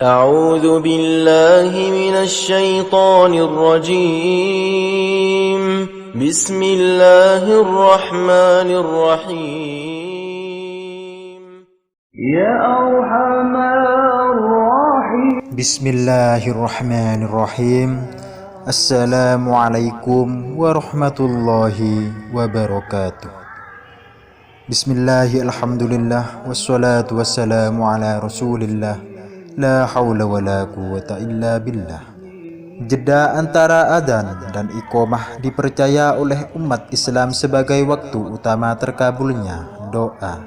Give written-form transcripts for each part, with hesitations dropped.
أعوذ بالله من الشيطان الرجيم بسم الله الرحمن الرحيم يا أرحم الراحمين. بسم الله الرحمن الرحيم. السلام عليكم ورحمة الله وبركاته. بسم الله الحمد لله والصلاة والسلام على رسول الله la haula wala quwwata illa billah. Jeda antara adzan dan iqamah dipercaya oleh umat Islam sebagai waktu utama terkabulnya doa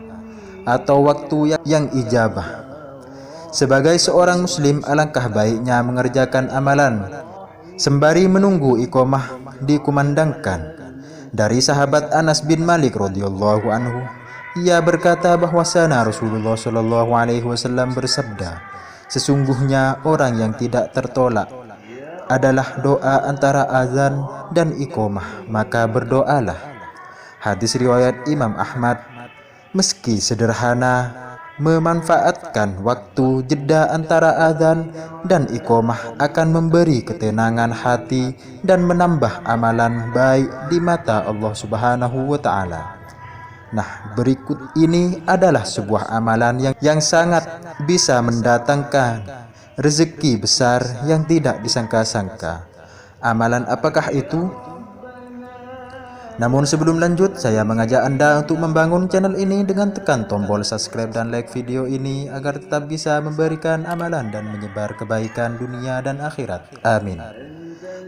atau waktu yang ijabah. Sebagai seorang muslim, alangkah baiknya mengerjakan amalan sembari menunggu iqamah dikumandangkan. Dari sahabat Anas bin Malik radhiyallahu anhu, ia berkata bahwasana Rasulullah shallallahu alaihi wasallam bersabda, sesungguhnya orang yang tidak tertolak adalah doa antara azan dan iqamah, maka berdoalah. Hadis riwayat Imam Ahmad. Meski sederhana, memanfaatkan waktu jeda antara azan dan iqamah akan memberi ketenangan hati dan menambah amalan baik di mata Allah Subhanahu wa Ta'ala. Nah, berikut ini adalah sebuah amalan yang sangat bisa mendatangkan rezeki besar yang tidak disangka-sangka. Amalan apakah itu? Namun sebelum lanjut, saya mengajak Anda untuk membangun channel ini dengan tekan tombol subscribe dan like video ini agar tetap bisa memberikan amalan dan menyebar kebaikan dunia dan akhirat. Amin.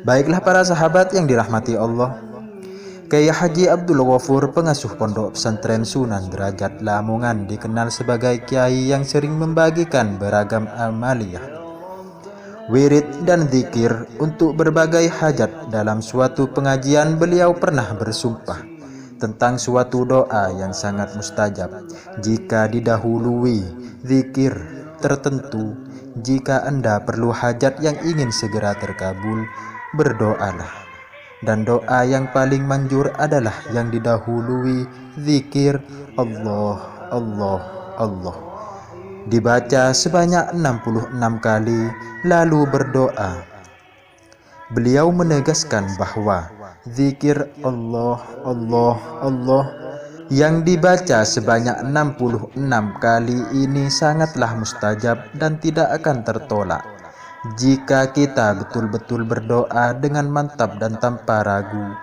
Baiklah para sahabat yang dirahmati Allah, Kiai Haji Abdul Ghafur, pengasuh pondok pesantren Sunan Derajat Lamongan, dikenal sebagai kiai yang sering membagikan beragam amaliyah, wirid dan zikir untuk berbagai hajat. Dalam suatu pengajian, beliau pernah bersumpah tentang suatu doa yang sangat mustajab jika didahului zikir tertentu. Jika Anda perlu hajat yang ingin segera terkabul, berdoalah. Dan doa yang paling manjur adalah yang didahului zikir Allah, Allah, Allah, dibaca sebanyak 66 kali lalu berdoa. Beliau menegaskan bahwa zikir Allah, Allah, Allah yang dibaca sebanyak 66 kali ini sangatlah mustajab dan tidak akan tertolak jika kita betul-betul berdoa dengan mantap dan tanpa ragu.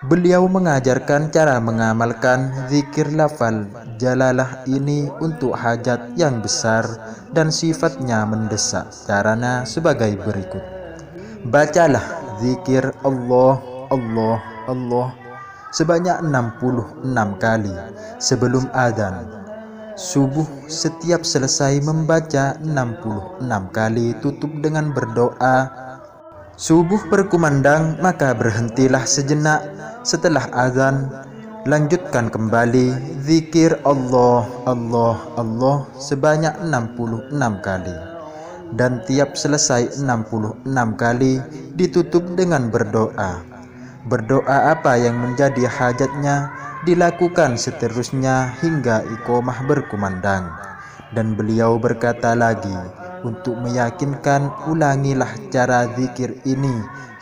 Beliau mengajarkan cara mengamalkan zikir lafal jalalah ini untuk hajat yang besar dan sifatnya mendesak. Caranya sebagai berikut: bacalah zikir Allah, Allah, Allah sebanyak 66 kali sebelum adzan subuh. Setiap selesai membaca 66 kali, tutup dengan berdoa. Subuh berkumandang, maka berhentilah sejenak. Setelah azan, lanjutkan kembali zikir Allah, Allah, Allah sebanyak 66 kali. Dan tiap selesai 66 kali, ditutup dengan berdoa. Berdoa apa yang menjadi hajatnya dilakukan seterusnya hingga iqamah berkumandang. Dan beliau berkata lagi, untuk meyakinkan, ulangilah cara zikir ini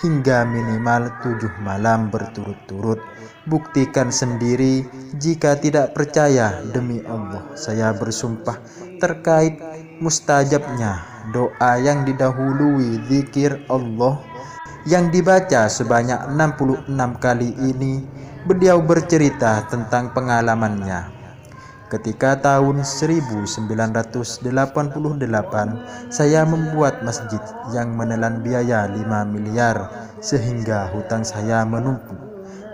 hingga minimal 7 malam berturut-turut. Buktikan sendiri. Jika tidak percaya, demi Allah saya bersumpah terkait mustajabnya doa yang didahului zikir Allah yang dibaca sebanyak 66 kali ini. Beliau bercerita tentang pengalamannya. Ketika tahun 1988, saya membuat masjid yang menelan biaya 5 miliar sehingga hutang saya menumpuk.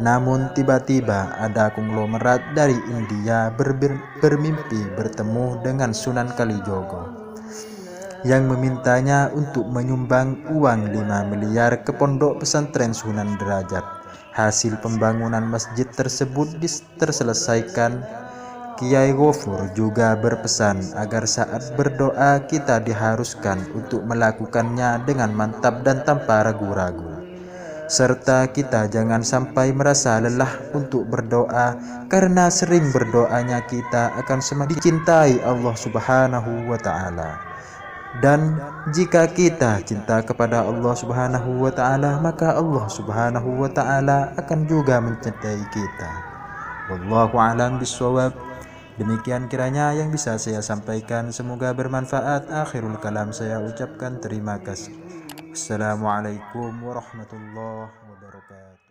Namun tiba-tiba ada konglomerat dari India bermimpi bertemu dengan Sunan Kalijogo yang memintanya untuk menyumbang uang 5 miliar ke pondok pesantren Sunan Derajat. Hasil pembangunan masjid tersebut terselesaikan. Kiai Ghafur juga berpesan agar saat berdoa kita diharuskan untuk melakukannya dengan mantap dan tanpa ragu-ragu, serta kita jangan sampai merasa lelah untuk berdoa, karena sering berdoanya kita akan semakin dicintai Allah Subhanahu wa Ta'ala. Dan jika kita cinta kepada Allah Subhanahu wa taala, maka Allah Subhanahu wa taala akan juga mencintai kita. Wallahu a'lam bishawab. Demikian kiranya yang bisa saya sampaikan, semoga bermanfaat. Akhirul kalam saya ucapkan terima kasih. Assalamualaikum warahmatullahi wabarakatuh.